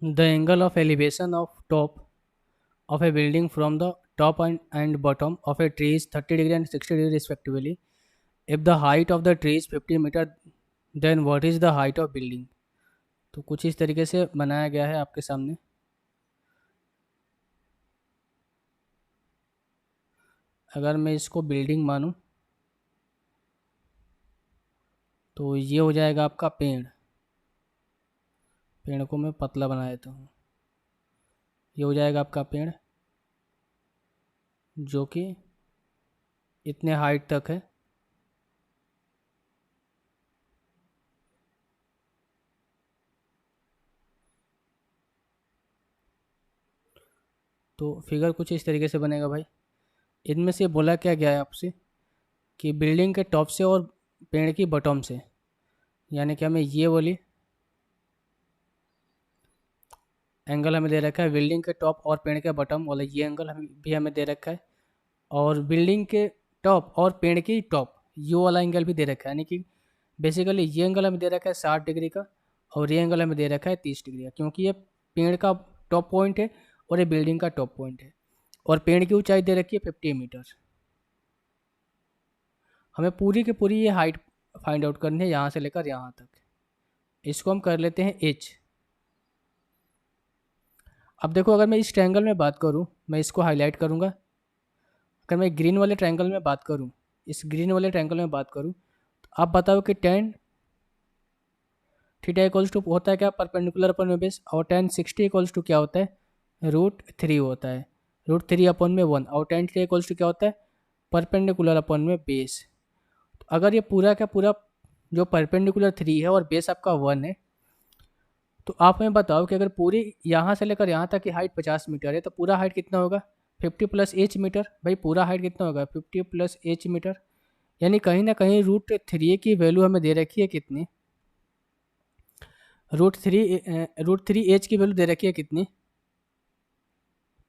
The angle of elevation of top of a building from the top and bottom of a tree is 30 degree and 60 degree respectively. If the height of the tree is 50 meter, then what is the height of building? तो कुछ इस तरीके से बनाया गया है आपके सामने। अगर मैं इसको बिल्डिंग मानूं तो ये हो जाएगा आपका पेड़। पेड़ को मैं पतला बना देता हूँ। ये हो जाएगा आपका पेड़ जो कि इतने हाइट तक है। तो फिगर कुछ इस तरीके से बनेगा भाई। इनमें से बोला क्या गया है आपसे कि बिल्डिंग के टॉप से और पेड़ की बॉटम से, यानी कि हमें ये वाली एंगल हमें दे रखा है। बिल्डिंग के टॉप और पेड़ के बॉटम वाला ये एंगल हमें दे रखा है, और बिल्डिंग के टॉप और पेड़ की टॉप ये वाला एंगल भी दे रखा है। यानी कि बेसिकली ये एंगल हमें दे रखा है 60 डिग्री का, और ये एंगल हमें दे रखा है 30 डिग्री का, क्योंकि ये पेड़ का टॉप पॉइंट है और ये बिल्डिंग का टॉप पॉइंट है। और पेड़ की ऊंचाई दे रखी है 50 मीटर। हमें पूरी की पूरी ये हाइट फाइंड आउट करनी है यहाँ से लेकर यहाँ तक। इसको हम कर लेते हैं एच। अब देखो, अगर मैं इस ट्रायंगल में बात करूँ, मैं इसको हाईलाइट करूँगा। अगर मैं ग्रीन वाले ट्रायंगल में बात करूँ, इस ग्रीन वाले ट्रायंगल में बात करूँ, तो आप बताओ कि टेन थीटा इक्वल्स टू होता है क्या, परपेंडिकुलर अपन में बेस, और टेन 60 इक्वल्स टू क्या होता है, √3 होता है। √3 अपन में 1, और टेन थीटा इक्वल्स टू क्या होता है, परपेंडिकुलर अपन में बेस। तो अगर ये पूरा का पूरा जो परपेंडिकुलर 3 है और बेस आपका 1 है, तो आप हमें बताओ कि अगर पूरी यहाँ से लेकर यहाँ तक की हाइट 50 मीटर है, तो पूरा हाइट कितना होगा, 50 प्लस एच मीटर। भाई पूरा हाइट कितना होगा, 50 प्लस एच मीटर। यानी कहीं ना कहीं √3 की वैल्यू हमें दे रखी है कितनी, √3 एच की वैल्यू दे रखी है कितनी,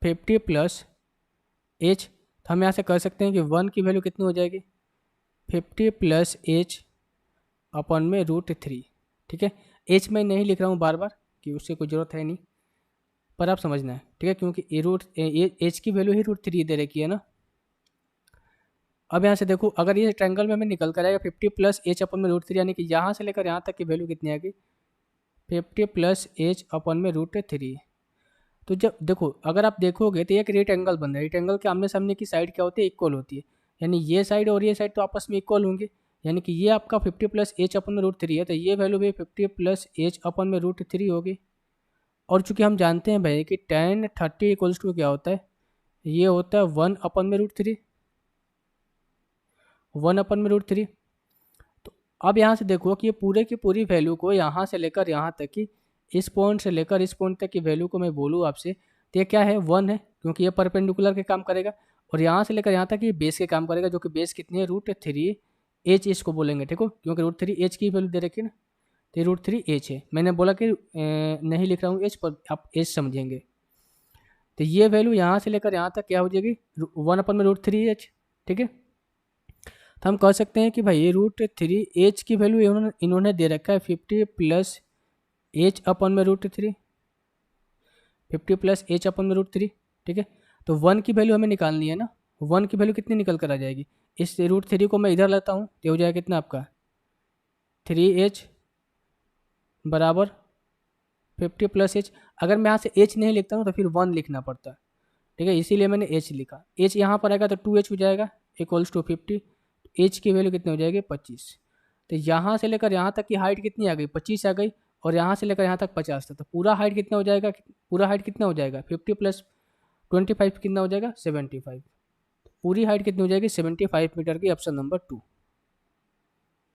50 प्लस एच। तो हम यहाँ से कर सकते हैं कि 1 की वैल्यू कितनी हो जाएगी, 50 प्लस एच अपन में √3। ठीक है, एच मैं नहीं लिख रहा हूँ बार बार कि उससे कोई ज़रूरत है नहीं, पर आप समझना है, ठीक है, क्योंकि एच की वैल्यू ही √3 दे रखी है ना। अब यहाँ से देखो, अगर ये ट्रायंगल में हमें निकल कर आएगा 50 प्लस एच अपन में √3, यानी कि यहाँ से लेकर यहाँ तक की वैल्यू कितनी आएगी, 50 प्लस एच अपन में √3। तो जब देखो, अगर आप देखोगे तो एक रेट एंगल बन रहा है। रेट एंगल के आमने सामने की साइड क्या होती है, इक्वल होती है। यानी ये साइड और ये साइड तो आपस में इक्वल होंगे। यानी कि ये आपका 50 प्लस एच अपन में √3 है, तो ये वैल्यू भी 50 प्लस एच अपन में √3 होगी। और चूंकि हम जानते हैं भाई कि टेन 30 इक्वल्स टू क्या होता है, ये होता है 1 अपन में √3, 1 अपन में √3। तो अब यहाँ से देखो कि ये पूरे की पूरी वैल्यू को यहाँ से लेकर यहाँ तक की, इस पॉइंट से लेकर इस पॉइंट तक की वैल्यू को मैं बोलूँ आपसे, तो ये क्या है, 1 है, क्योंकि ये परपेंडिकुलर के काम करेगा। और यहाँ से लेकर यहाँ तक ये बेस के काम करेगा, जो कि बेस कितनी है, √3 एच इसको बोलेंगे। ठीक हो, क्योंकि √3 एच की वैल्यू दे रखी है ना, तो √3 एच है। मैंने बोला कि नहीं लिख रहा हूँ एच, पर आप एच समझेंगे। तो ये वैल्यू यहाँ से लेकर यहाँ तक क्या हो जाएगी, 1 अपन में √3 एच। ठीक है, तो हम कह सकते हैं कि भाई ये √3 एच की वैल्यू इन्होंने इन्होंने दे रखा है 50 प्लस एच अपन में √3, 50 प्लस एच अपन में √3। ठीक है, तो 1 की वैल्यू हमें निकालनी है ना। 1 की वैल्यू कितनी निकल कर आ जाएगी, इस √3 को मैं इधर लेता हूँ, तो हो जाएगा कितना आपका 3h बराबर 50 प्लस एच। अगर मैं यहाँ से एच नहीं लिखता हूँ तो फिर 1 लिखना पड़ता है। ठीक है, इसीलिए मैंने एच लिखा। एच यहाँ पर आएगा तो 2h हो जाएगा इक्वल्स टू 50। एच की वैल्यू कितनी हो जाएगी, 25। तो यहाँ से लेकर यहाँ तक की हाइट कितनी आ गई, 25 आ गई, और यहाँ से लेकर यहाँ तक 50 था। तो पूरा हाइट कितना हो जाएगा, पूरा हाइट कितना हो जाएगा, 50 प्लस 25 कितना हो जाएगा, 75। पूरी हाइट कितनी हो जाएगी, 75 मीटर की, ऑप्शन नंबर 2।